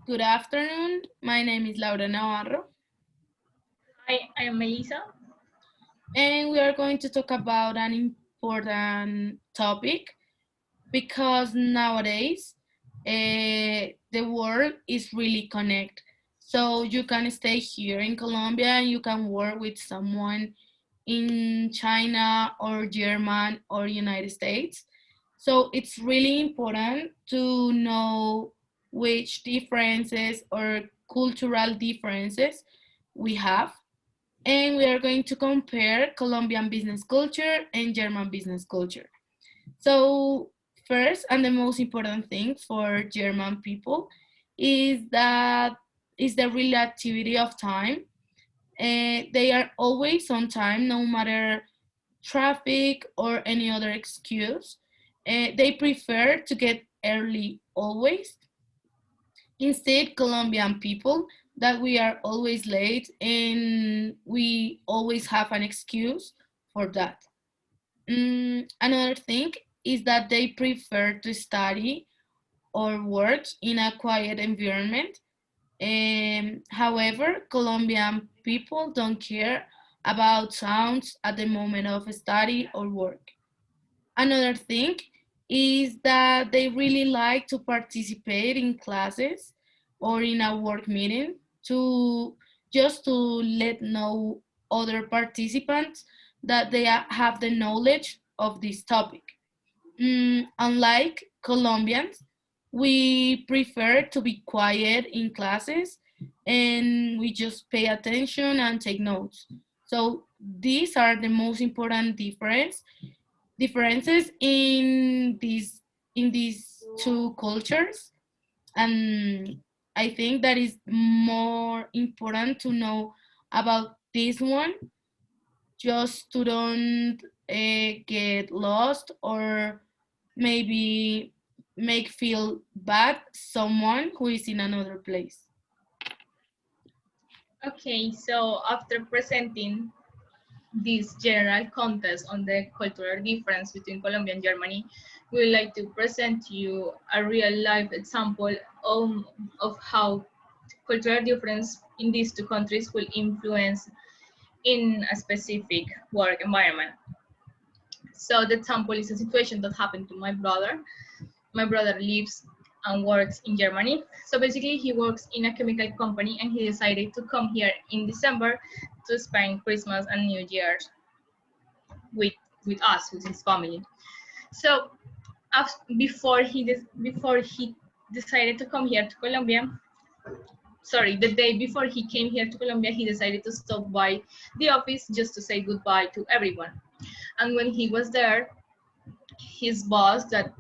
Good afternoon. My name is Laura Navarro, Hi, I am Melissa. and we are going to talk about an important topic because nowadays the world is really connected. So you can stay here in Colombia and you can work with someone in China or German or United States. So it's really important to know which differences or cultural differences we have. And we are going to compare Colombian business culture and German business culture. So, first and the most important thing for German people is that is the relativity of time. They are always on time, no matter traffic or any other excuse. They prefer to get early always. Instead, Colombian people that we are always late and we always have an excuse for that. Another thing is that they prefer to study or work in a quiet environment. However, Colombian people don't care about sounds at the moment of study or work. Another thing is that they really like to participate in classes or in a work meeting to just to let know other participants that they have the knowledge of this topic. Unlike Colombians, we prefer to be quiet in classes and we just pay attention and take notes. So these are the most important differences in these two cultures, and I think that is more important to know about this one just to don't get lost or maybe make feel bad someone who is in another place. Okay, so after presenting this general context on the cultural difference between Colombia and Germany, we would like to present to you a real life example of how cultural difference in these two countries will influence in a specific work environment. So the example is a situation that happened to my brother. My brother lives and works in Germany. So basically, he works in a chemical company and he decided to come here in December to spend Christmas and New Year's with, with us, with his family. So before he decided to come here to Colombia, sorry, the day before he came here to Colombia, he decided to stop by the office just to say goodbye to everyone. And when he was there, his boss that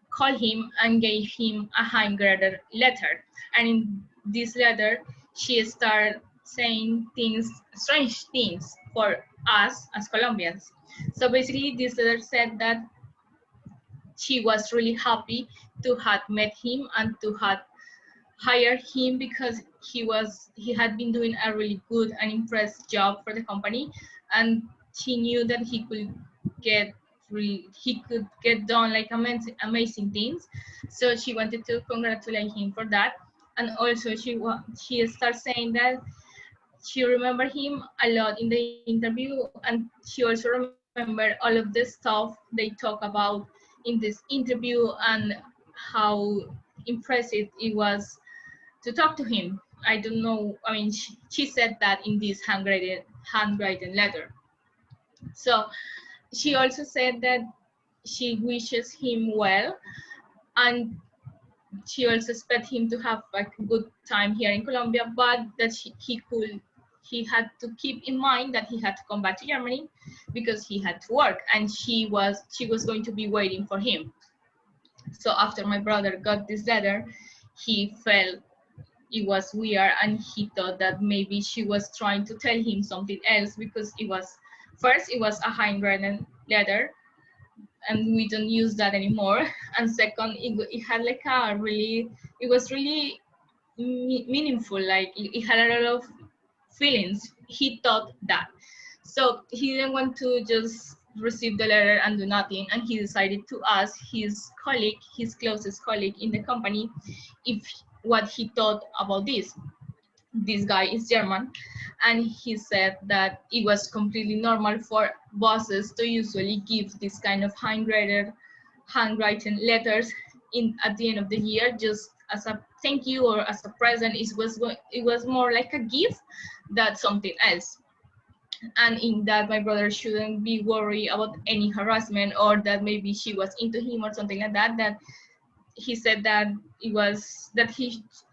called him and gave him a handwritten letter. And in this letter, she started saying things, strange things for us as Colombians. So basically, this letter said that she was really happy to have met him and to have hired him because he had been doing a really good and impressive job for the company, and she knew that get he could get done like amazing things. So she wanted to congratulate him for that, and also she started saying that she remembered him a lot in the interview, and she also remembered all of the stuff they talk about in this interview and how impressive it was to talk to him. I don't know. I mean, she said that in this handwritten letter. So she also said that she wishes him well, and she also expect him to have like a good time here in Colombia, but that he had to keep in mind that he had to come back to Germany because he had to work, and she was going to be waiting for him. So after my brother got this letter, he felt it was weird and he thought that maybe she was trying to tell him something else because it was a handwritten letter and we don't use that anymore. And second, it had like it was really meaningful, like it had a lot of feelings. He thought that. So he didn't want to just receive the letter and do nothing, and he decided to ask his closest colleague in the company, if what he thought about this. This guy is German, and he said that it was completely normal for bosses to usually give this kind of handwritten letters in at the end of the year, just as a thank you or as a present. It was more like a gift than something else. And in that, my brother shouldn't be worried about any harassment, or that maybe she was into him or something like that. That he said that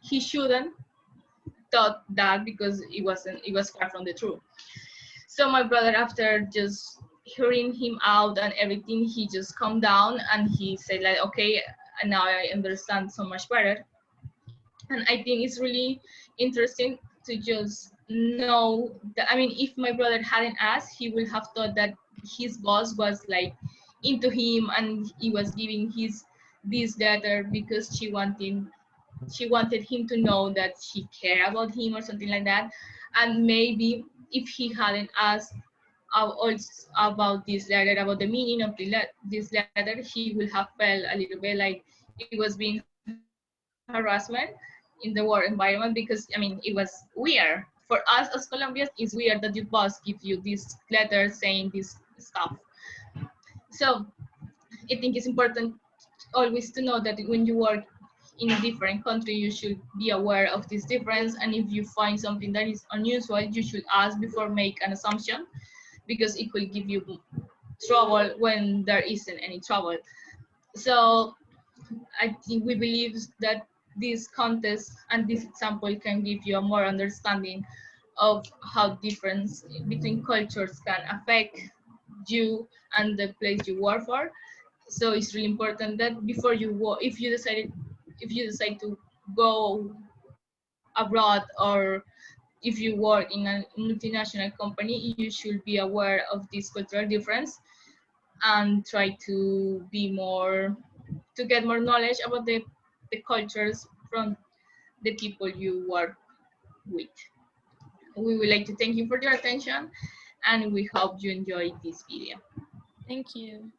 he shouldn't thought that, because it was far from the truth. So my brother, after just hearing him out and everything, he just calmed down and he said like, okay, and now I understand so much better. And I think it's really interesting to just know that, I mean, if my brother hadn't asked, he would have thought that his boss was like into him and he was giving his this letter because she wanted him to know that she cared about him or something like that. And maybe if he hadn't asked also about this letter, about the meaning of this letter, he would have felt a little bit like it was being harassment in the work environment, because I mean, it was weird. For us as Colombians, it's weird that your boss gives you this letter saying this stuff. So I think it's important always to know that when you work in a different country, you should be aware of this difference. And if you find something that is unusual, you should ask before make an assumption, because it could give you trouble when there isn't any trouble. So I think we believe that this contest and this example can give you a more understanding of how difference between cultures can affect you and the place you work for. So it's really important that before you work, if you decide to go abroad, or if you work in a multinational company, you should be aware of this cultural difference and try to be more to get more knowledge about the cultures from the people you work with. We would like to thank you for your attention, and we hope you enjoyed this video. Thank you.